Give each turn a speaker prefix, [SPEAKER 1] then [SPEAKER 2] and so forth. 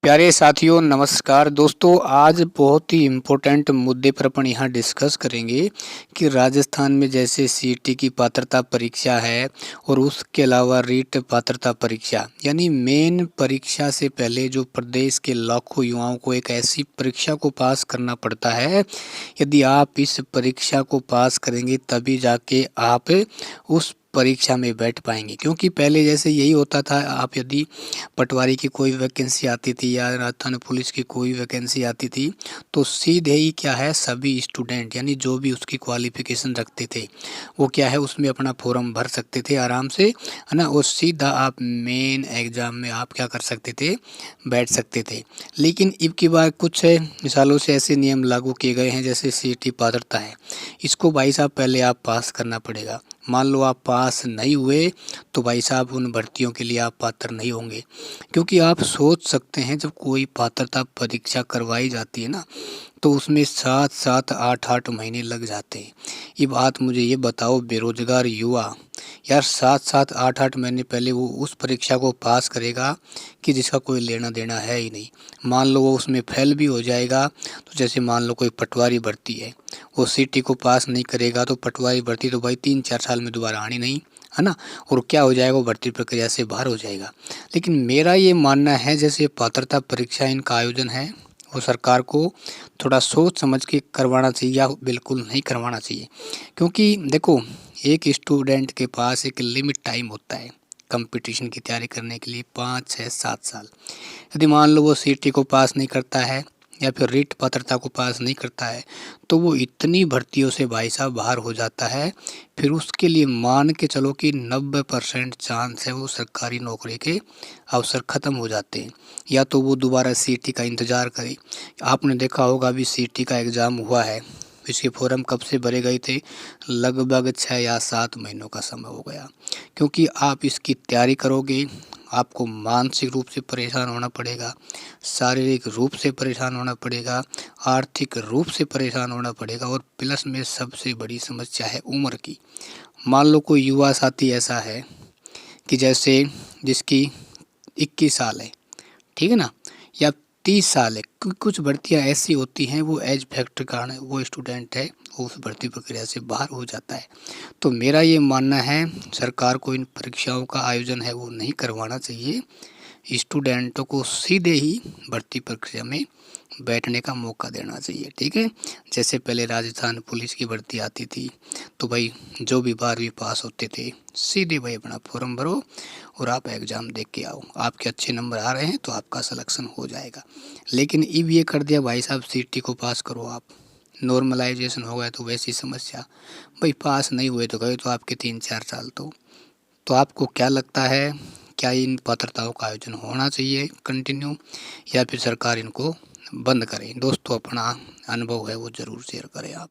[SPEAKER 1] प्यारे साथियों नमस्कार दोस्तों। आज बहुत ही इम्पोर्टेंट मुद्दे पर अपन यहाँ डिस्कस करेंगे कि राजस्थान में जैसे सीईटी की पात्रता परीक्षा है और उसके अलावा रीट पात्रता परीक्षा यानी मेन परीक्षा से पहले जो प्रदेश के लाखों युवाओं को एक ऐसी परीक्षा को पास करना पड़ता है। यदि आप इस परीक्षा को पास करेंगे तभी जाके आप उस परीक्षा में बैठ पाएंगे, क्योंकि पहले जैसे यही होता था। आप यदि पटवारी की कोई वैकेंसी आती थी या राजस्थान पुलिस की कोई वैकेंसी आती थी तो सीधे ही क्या है सभी स्टूडेंट यानी जो भी उसकी क्वालिफिकेशन रखते थे वो क्या है उसमें अपना फॉर्म भर सकते थे आराम से, है ना। और सीधा आप मेन एग्ज़ाम में आप क्या कर सकते थे, बैठ सकते थे। लेकिन अब की बार कुछ सालों से ऐसे नियम लागू किए गए हैं, जैसे सीईटी पात्रता है, इसको भाई साहब पहले आप पास करना पड़ेगा। मान लो आप पास नहीं हुए तो भाई साहब उन भर्तियों के लिए आप पात्र नहीं होंगे। क्योंकि आप सोच सकते हैं जब कोई पात्रता परीक्षा करवाई जाती है ना तो उसमें 7-7 8-8 महीने लग जाते हैं। ये बात मुझे ये बताओ बेरोजगार युवा यार 7-7 8-8 महीने पहले वो उस परीक्षा को पास करेगा कि जिसका कोई लेना देना है ही नहीं। मान लो वो उसमें फेल भी हो जाएगा तो जैसे मान लो कोई पटवारी भर्ती है, वो सीटी को पास नहीं करेगा तो पटवारी भर्ती तो भाई 3-4 साल में दोबारा आनी नहीं, है ना। और क्या हो जाएगा, वो भर्ती प्रक्रिया से बाहर हो जाएगा। लेकिन मेरा ये मानना है जैसे पात्रता परीक्षा इनका आयोजन है वो सरकार को थोड़ा सोच समझ के करवाना चाहिए या बिल्कुल नहीं करवाना चाहिए। क्योंकि देखो एक स्टूडेंट के पास एक लिमिट टाइम होता है कंपटीशन की तैयारी करने के लिए 5-6-7 साल। यदि मान लो वो सीटी को पास नहीं करता है या फिर रीट पात्रता को पास नहीं करता है तो वो इतनी भर्तियों से भाई साहब बाहर हो जाता है। फिर उसके लिए मान के चलो कि 90% चांस है वो सरकारी नौकरी के अवसर ख़त्म हो जाते हैं, या तो वो दोबारा सीटी का इंतज़ार करे। आपने देखा होगा अभी सीटी का एग्ज़ाम हुआ है, इसके फॉर्म कब से भरे गए थे, लगभग 6 या 7 महीनों का समय हो गया। क्योंकि आप इसकी तैयारी करोगे आपको मानसिक रूप से परेशान होना पड़ेगा, शारीरिक रूप से परेशान होना पड़ेगा, आर्थिक रूप से परेशान होना पड़ेगा और प्लस में सबसे बड़ी समस्या है उम्र की। मान लो कोई युवा साथी ऐसा है कि जैसे जिसकी 21 साल है, ठीक है ना, या 30 साल है। कुछ भर्तियां ऐसी होती हैं वो एज फैक्टर कारण वो स्टूडेंट है वो उस भर्ती प्रक्रिया से बाहर हो जाता है। तो मेरा ये मानना है सरकार को इन परीक्षाओं का आयोजन है वो नहीं करवाना चाहिए। स्टूडेंटों को सीधे ही भर्ती प्रक्रिया में बैठने का मौका देना चाहिए, ठीक है। जैसे पहले राजस्थान पुलिस की भर्ती आती थी तो भाई जो भी 12वीं पास होते थे सीधे भाई अपना फॉर्म भरो और आप एग्ज़ाम देख के आओ। आपके अच्छे नंबर आ रहे हैं तो आपका सिलेक्शन हो जाएगा। लेकिन अब ये कर दिया भाई साहब सीटी को पास करो आप, नॉर्मलाइजेशन हो गया तो वैसी समस्या। भाई पास नहीं हुए तो गए तो आपके 3-4 साल तो आपको क्या लगता है, क्या इन पात्रताओं का आयोजन होना चाहिए कंटिन्यू या फिर सरकार इनको बंद करे? दोस्तों अपना अनुभव है वो ज़रूर शेयर करें आप।